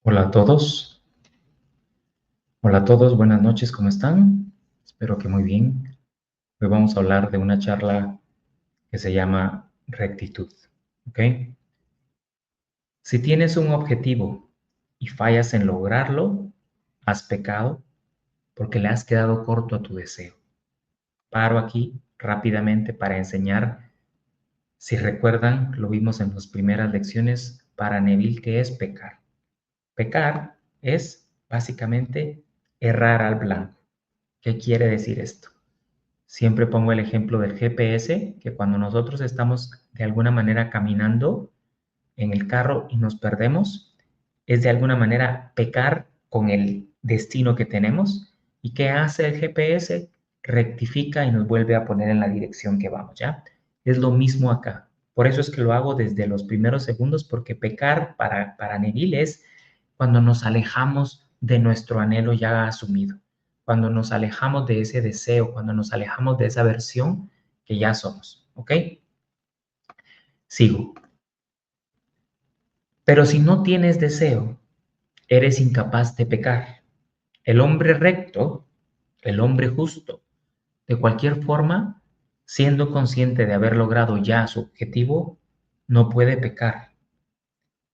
Hola a todos. Hola a todos, buenas noches, ¿cómo están? Espero que muy bien. Hoy vamos a hablar de una charla que se llama rectitud, ¿ok? Si tienes un objetivo y fallas en lograrlo, has pecado porque le has quedado corto a tu deseo. Paro aquí rápidamente para enseñar, si recuerdan, lo vimos en las primeras lecciones, para Neville, ¿qué es pecar? Pecar es básicamente errar al blanco. ¿Qué quiere decir esto? Siempre pongo el ejemplo del GPS, que cuando nosotros estamos de alguna manera caminando en el carro y nos perdemos, es de alguna manera pecar con el destino que tenemos. ¿Y qué hace el GPS? Rectifica y nos vuelve a poner en la dirección que vamos, ¿ya? Es lo mismo acá. Por eso es que lo hago desde los primeros segundos, porque pecar para Neville es cuando nos alejamos de nuestro anhelo ya asumido, cuando nos alejamos de ese deseo, cuando nos alejamos de esa versión que ya somos, ¿ok? Sigo. Pero si no tienes deseo, eres incapaz de pecar. El hombre recto, el hombre justo, de cualquier forma, siendo consciente de haber logrado ya su objetivo, no puede pecar.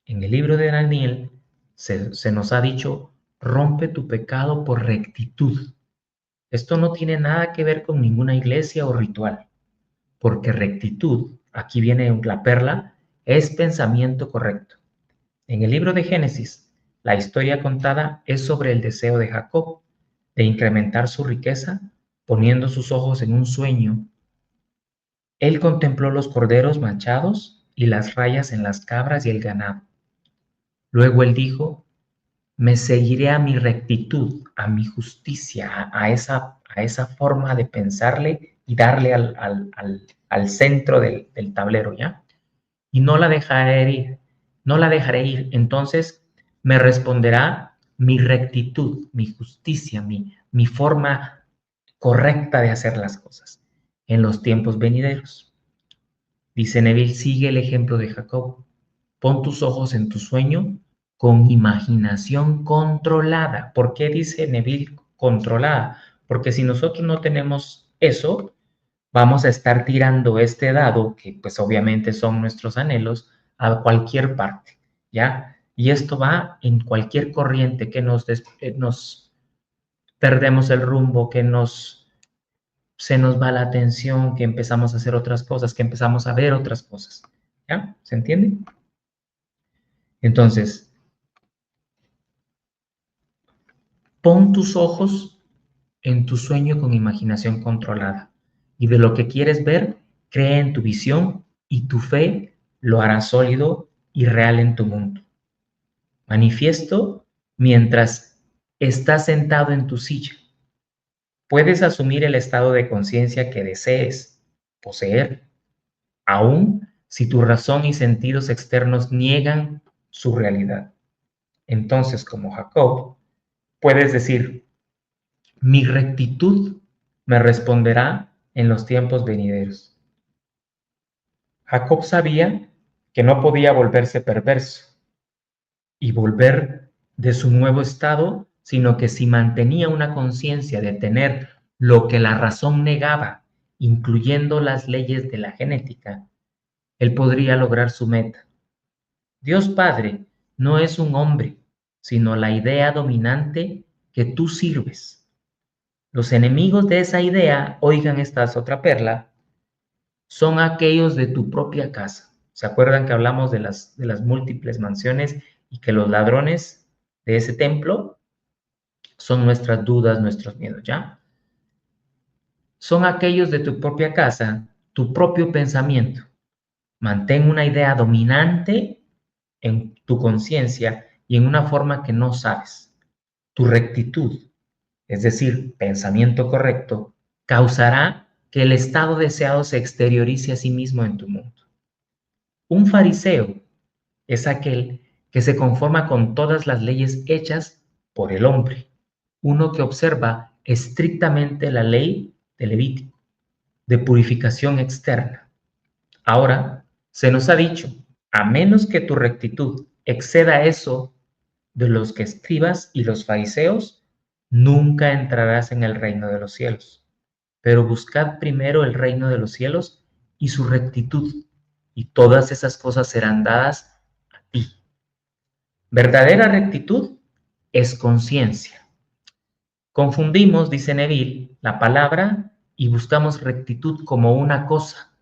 En el libro de Daniel se nos ha dicho, rompe tu pecado por rectitud. Esto no tiene nada que ver con ninguna iglesia o ritual, porque rectitud, aquí viene la perla, es pensamiento correcto. En el libro de Génesis, la historia contada es sobre el deseo de Jacob de incrementar su riqueza poniendo sus ojos en un sueño. Él contempló los corderos manchados y las rayas en las cabras y el ganado. Luego él dijo, me seguiré a mi rectitud, a mi justicia, a esa forma de pensarle y darle al centro del tablero, ¿ya? Y no la dejaré ir, no la dejaré ir. Entonces me responderá mi rectitud, mi justicia, mi forma correcta de hacer las cosas en los tiempos venideros. Dice Neville, sigue el ejemplo de Jacob. Pon tus ojos en tu sueño con imaginación controlada. ¿Por qué dice Neville controlada? Porque si nosotros no tenemos eso, vamos a estar tirando este dado, que pues obviamente son nuestros anhelos, a cualquier parte, ¿ya? Y esto va en cualquier corriente que nos perdemos el rumbo, se nos va la atención, que empezamos a hacer otras cosas, que empezamos a ver otras cosas, ¿ya? ¿Se entiende? Entonces, pon tus ojos en tu sueño con imaginación controlada y de lo que quieres ver, cree en tu visión y tu fe lo hará sólido y real en tu mundo. Manifiesto mientras estás sentado en tu silla. Puedes asumir el estado de conciencia que desees poseer, aun si tu razón y sentidos externos niegan su realidad. Entonces, como Jacob, puedes decir, mi rectitud me responderá en los tiempos venideros. Jacob sabía que no podía volverse perverso y volver de su nuevo estado, sino que si mantenía una conciencia de tener lo que la razón negaba, incluyendo las leyes de la genética, él podría lograr su meta. Dios Padre no es un hombre, sino la idea dominante que tú sirves. Los enemigos de esa idea, oigan, esta es otra perla, son aquellos de tu propia casa. ¿Se acuerdan que hablamos de las múltiples mansiones y que los ladrones de ese templo son nuestras dudas, nuestros miedos, ¿ya? Son aquellos de tu propia casa, tu propio pensamiento. Mantén una idea dominante en tu conciencia y en una forma que no sabes. Tu rectitud, es decir, pensamiento correcto, causará que el estado deseado se exteriorice a sí mismo en tu mundo. Un fariseo es aquel que se conforma con todas las leyes hechas por el hombre, uno que observa estrictamente la ley de Levítico, de purificación externa. Ahora, se nos ha dicho, a menos que tu rectitud exceda eso de los que escribas y los fariseos, nunca entrarás en el reino de los cielos. Pero buscad primero el reino de los cielos y su rectitud, y todas esas cosas serán dadas a ti. Verdadera rectitud es conciencia. Confundimos, dice Neville, la palabra y buscamos rectitud como una cosa,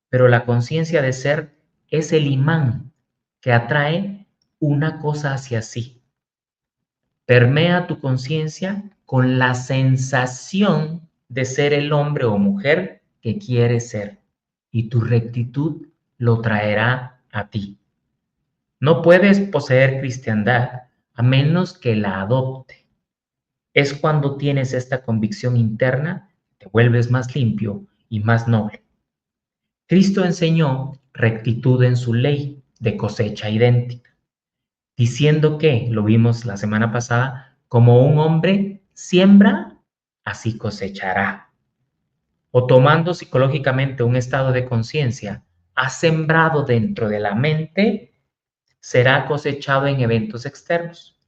pero la conciencia de ser es el imán que atrae una cosa hacia sí. Permea tu conciencia con la sensación de ser el hombre o mujer que quieres ser, y tu rectitud lo traerá a ti. No puedes poseer cristiandad a menos que la adopte. Es cuando tienes esta convicción interna, te vuelves más limpio y más noble. Cristo enseñó rectitud en su ley de cosecha idéntica, diciendo que, lo vimos la semana pasada, como un hombre siembra, así cosechará. O tomando psicológicamente un estado de conciencia, ha sembrado dentro de la mente, será cosechado en eventos externos.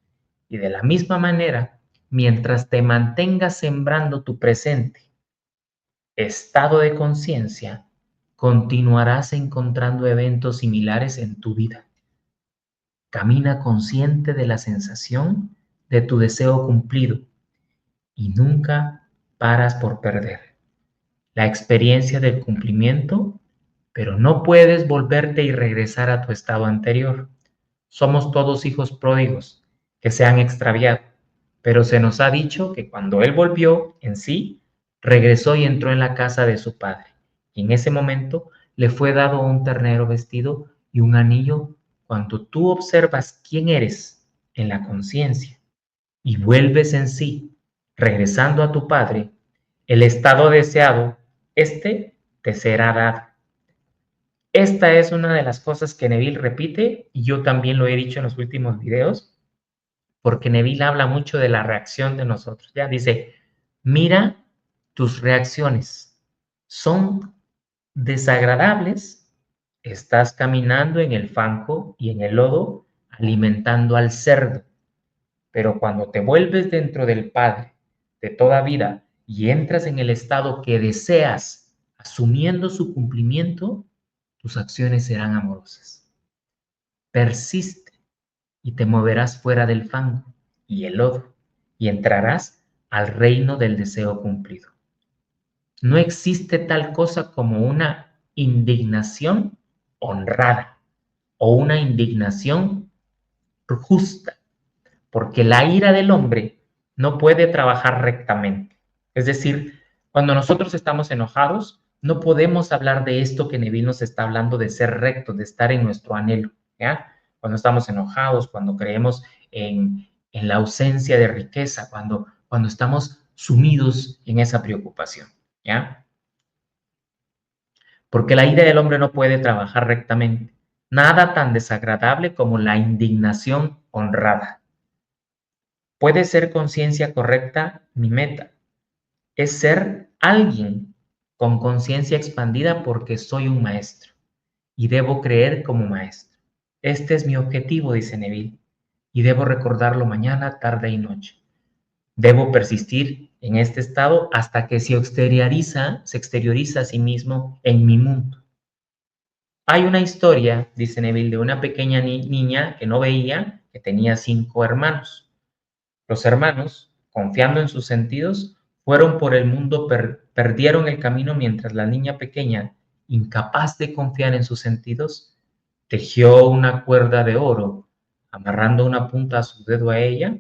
Y de la misma manera, mientras te mantengas sembrando tu presente estado de conciencia, continuarás encontrando eventos similares en tu vida. Camina consciente de la sensación de tu deseo cumplido y nunca paras por perder la experiencia del cumplimiento, pero no puedes volverte y regresar a tu estado anterior. Somos todos hijos pródigos que se han extraviado, pero se nos ha dicho que cuando él volvió en sí, regresó y entró en la casa de su padre. Y en ese momento le fue dado un ternero vestido y un anillo. Cuando tú observas quién eres en la conciencia y vuelves en sí, regresando a tu padre, el estado deseado, te será dado. Esta es una de las cosas que Neville repite, y yo también lo he dicho en los últimos videos, porque Neville habla mucho de la reacción de nosotros. Ya dice, mira tus reacciones. Son desagradables. Estás caminando en el fango y en el lodo, alimentando al cerdo. Pero cuando te vuelves dentro del Padre de toda vida y entras en el estado que deseas, asumiendo su cumplimiento, tus acciones serán amorosas. Persiste y te moverás fuera del fango y el lodo y entrarás al reino del deseo cumplido. No existe tal cosa como una indignación honrada o una indignación justa, porque la ira del hombre no puede trabajar rectamente. Es decir, cuando nosotros estamos enojados, no podemos hablar de esto que Neville nos está hablando de ser recto, de estar en nuestro anhelo, ¿ya? Cuando estamos enojados, cuando creemos en la ausencia de riqueza, cuando estamos sumidos en esa preocupación, ¿ya? Porque la ira del hombre no puede trabajar rectamente. Nada tan desagradable como la indignación honrada. Puede ser conciencia correcta mi meta. Es ser alguien con conciencia expandida porque soy un maestro y debo creer como maestro. Este es mi objetivo, dice Neville, y debo recordarlo mañana, tarde y noche. Debo persistir en este estado hasta que se exterioriza a sí mismo en mi mundo. Hay una historia, dice Neville, de una pequeña niña que no veía, que tenía 5 hermanos. Los hermanos, confiando en sus sentidos, fueron por el mundo, perdieron el camino mientras la niña pequeña, incapaz de confiar en sus sentidos, tejió una cuerda de oro, amarrando una punta a su dedo a ella,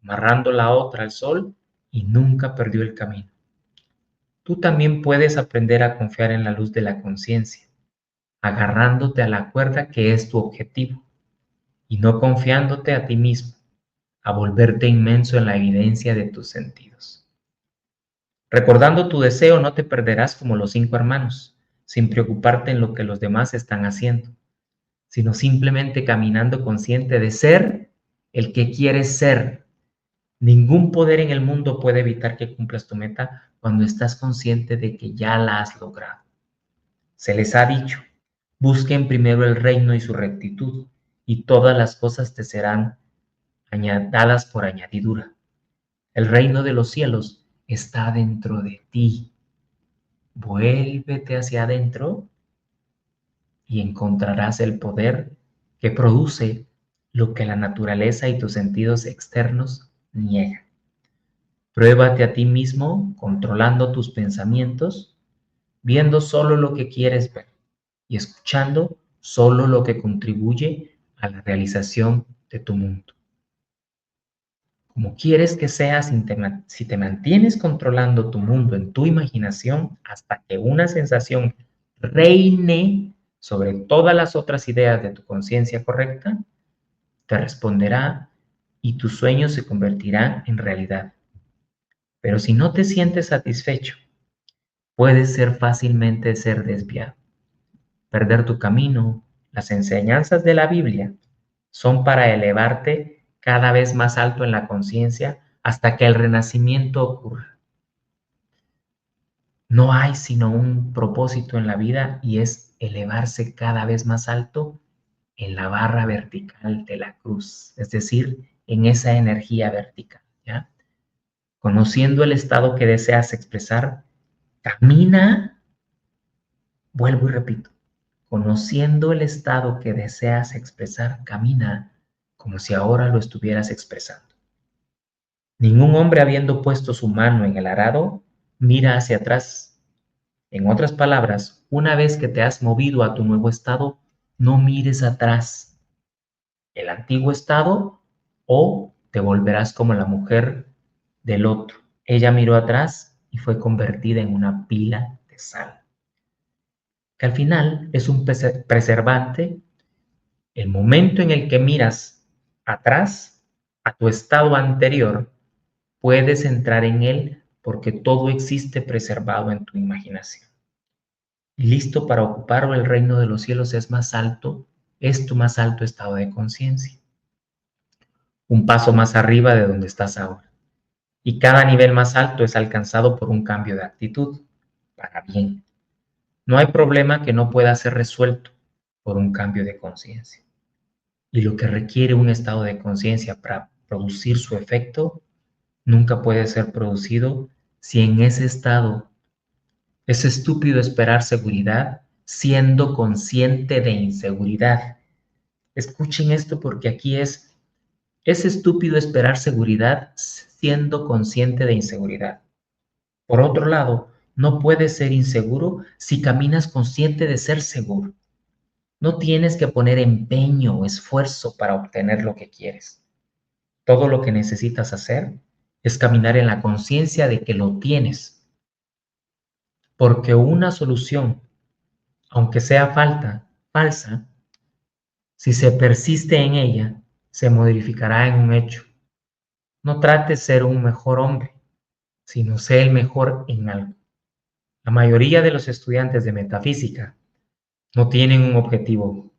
amarrando la otra al sol, y nunca perdió el camino. Tú también puedes aprender a confiar en la luz de la conciencia, agarrándote a la cuerda que es tu objetivo, y no confiándote a ti mismo, a volverte inmenso en la evidencia de tus sentidos. Recordando tu deseo, no te perderás como los 5 hermanos, sin preocuparte en lo que los demás están haciendo, sino simplemente caminando consciente de ser el que quieres ser. Ningún poder en el mundo puede evitar que cumplas tu meta cuando estás consciente de que ya la has logrado. Se les ha dicho, busquen primero el reino y su rectitud, y todas las cosas te serán dadas por añadidura. El reino de los cielos está dentro de ti. Vuélvete hacia adentro y encontrarás el poder que produce lo que la naturaleza y tus sentidos externos niegan. Pruébate a ti mismo controlando tus pensamientos, viendo solo lo que quieres ver y escuchando solo lo que contribuye a la realización de tu mundo. Como quieres que seas, si te mantienes controlando tu mundo en tu imaginación hasta que una sensación reine sobre todas las otras ideas de tu conciencia correcta, te responderá y tus sueños se convertirán en realidad. Pero si no te sientes satisfecho, puedes fácilmente ser desviado, perder tu camino. Las enseñanzas de la Biblia son para elevarte cada vez más alto en la conciencia hasta que el renacimiento ocurra. No hay sino un propósito en la vida y es elevarse cada vez más alto en la barra vertical de la cruz, es decir, en esa energía vertical, ¿ya? Conociendo el estado que deseas expresar, camina, vuelvo y repito, conociendo el estado que deseas expresar, camina como si ahora lo estuvieras expresando. Ningún hombre habiendo puesto su mano en el arado, mira hacia atrás. En otras palabras, una vez que te has movido a tu nuevo estado, no mires atrás, el antiguo estado, o te volverás como la mujer del otro. Ella miró atrás y fue convertida en una pila de sal, que al final es un preservante. El momento en el que miras atrás a tu estado anterior, puedes entrar en él porque todo existe preservado en tu imaginación. Y listo para ocupar el reino de los cielos es más alto, es tu más alto estado de conciencia. Un paso más arriba de donde estás ahora. Y cada nivel más alto es alcanzado por un cambio de actitud, para bien. No hay problema que no pueda ser resuelto por un cambio de conciencia. Y lo que requiere un estado de conciencia para producir su efecto, nunca puede ser producido si en ese estado es estúpido esperar seguridad siendo consciente de inseguridad. Escuchen esto porque aquí es estúpido esperar seguridad siendo consciente de inseguridad. Por otro lado, no puedes ser inseguro si caminas consciente de ser seguro. No tienes que poner empeño o esfuerzo para obtener lo que quieres. Todo lo que necesitas hacer es caminar en la conciencia de que lo tienes. Porque una solución, aunque sea falsa, si se persiste en ella, se modificará en un hecho. No trates de ser un mejor hombre, sino sé el mejor en algo. La mayoría de los estudiantes de metafísica no tienen un objetivo,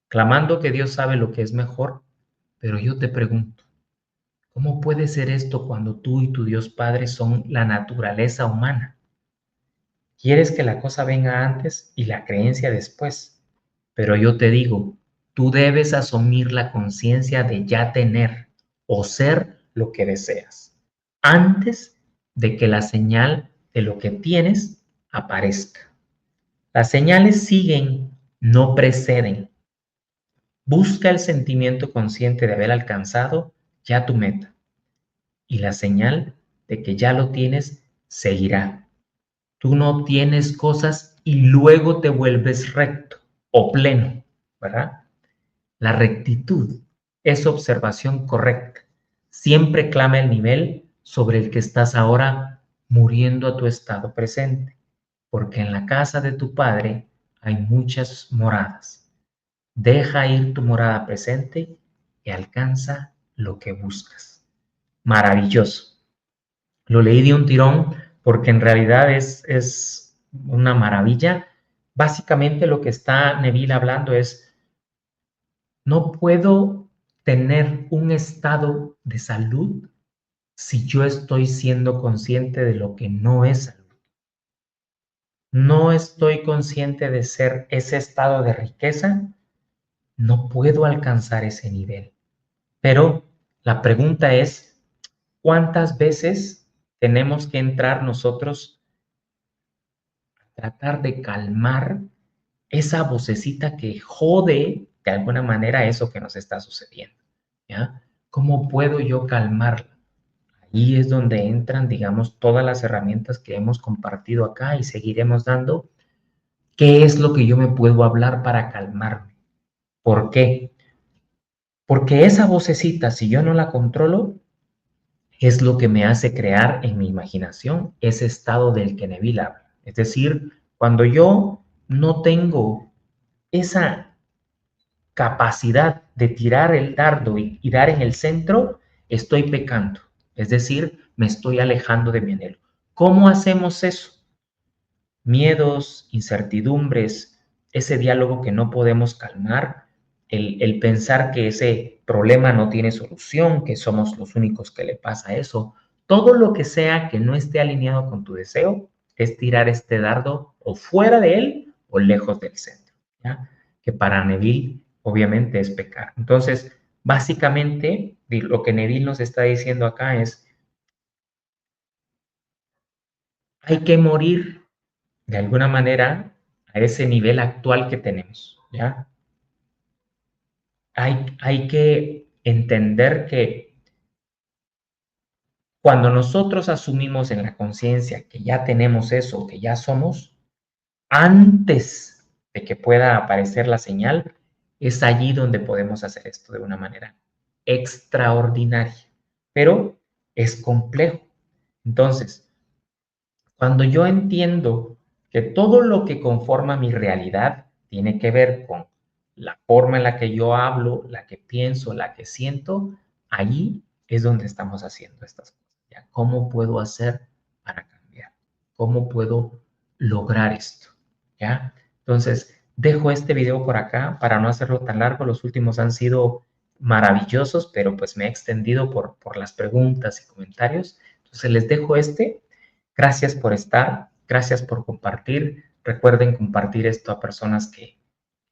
clamando que Dios sabe lo que es mejor, pero yo te pregunto, ¿cómo puede ser esto cuando tú y tu Dios Padre son la naturaleza humana? Quieres que la cosa venga antes y la creencia después, pero yo te digo, tú debes asumir la conciencia de ya tener o ser lo que deseas, antes de que la señal de lo que tienes aparezca. Las señales siguen, no preceden. Busca el sentimiento consciente de haber alcanzado ya tu meta y la señal de que ya lo tienes seguirá. Tú no obtienes cosas y luego te vuelves recto o pleno, ¿verdad? La rectitud es observación correcta. Siempre clama el nivel sobre el que estás ahora muriendo a tu estado presente, porque en la casa de tu Padre hay muchas moradas. Deja ir tu morada presente y alcanza lo que buscas. Maravilloso. Lo leí de un tirón porque en realidad es una maravilla. Básicamente lo que está Neville hablando es, no puedo tener un estado de salud si yo estoy siendo consciente de lo que no es salud. No estoy consciente de ser ese estado de riqueza, no puedo alcanzar ese nivel. Pero La pregunta es, ¿cuántas veces tenemos que entrar nosotros a tratar de calmar esa vocecita que jode de alguna manera eso que nos está sucediendo? ¿Ya? ¿Cómo puedo yo calmarla? Ahí es donde entran, digamos, todas las herramientas que hemos compartido acá y seguiremos dando. ¿Qué es lo que yo me puedo hablar para calmarme? ¿Por qué? Porque esa vocecita, si yo no la controlo, es lo que me hace crear en mi imaginación ese estado del que Neville habla. Es decir, cuando yo no tengo esa capacidad de tirar el dardo y dar en el centro, estoy pecando. Es decir, me estoy alejando de mi anhelo. ¿Cómo hacemos eso? Miedos, incertidumbres, ese diálogo que no podemos calmar, el pensar que ese problema no tiene solución, que somos los únicos que le pasa eso, todo lo que sea que no esté alineado con tu deseo, es tirar este dardo o fuera de él o lejos del centro, ¿ya? Que para Neville obviamente es pecar. Entonces, básicamente, lo que Neville nos está diciendo acá es, hay que morir de alguna manera a ese nivel actual que tenemos, ¿ya? Hay que entender que cuando nosotros asumimos en la conciencia que ya tenemos eso, que ya somos, antes de que pueda aparecer la señal, es allí donde podemos hacer esto de una manera extraordinaria, pero es complejo. Entonces, cuando yo entiendo que todo lo que conforma mi realidad tiene que ver con la forma en la que yo hablo, la que pienso, la que siento, allí es donde estamos haciendo estas cosas. ¿Ya? ¿Cómo puedo hacer para cambiar? ¿Cómo puedo lograr esto? ¿Ya? Entonces, dejo este video por acá para no hacerlo tan largo. Los últimos han sido maravillosos, pero pues me he extendido por las preguntas y comentarios. Entonces, les dejo este. Gracias por estar, gracias por compartir. Recuerden compartir esto a personas que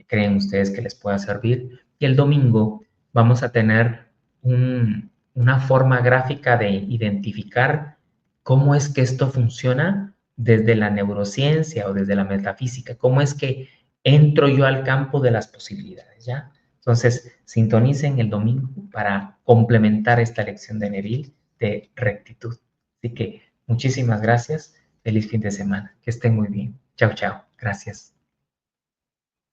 creen ustedes que les pueda servir. Y el domingo vamos a tener una forma gráfica de identificar cómo es que esto funciona desde la neurociencia o desde la metafísica, cómo es que entro yo al campo de las posibilidades, ¿ya? Entonces, sintonicen el domingo para complementar esta lección de Neville de rectitud. Así que muchísimas gracias. Feliz fin de semana. Que estén muy bien. Chao, chao. Gracias.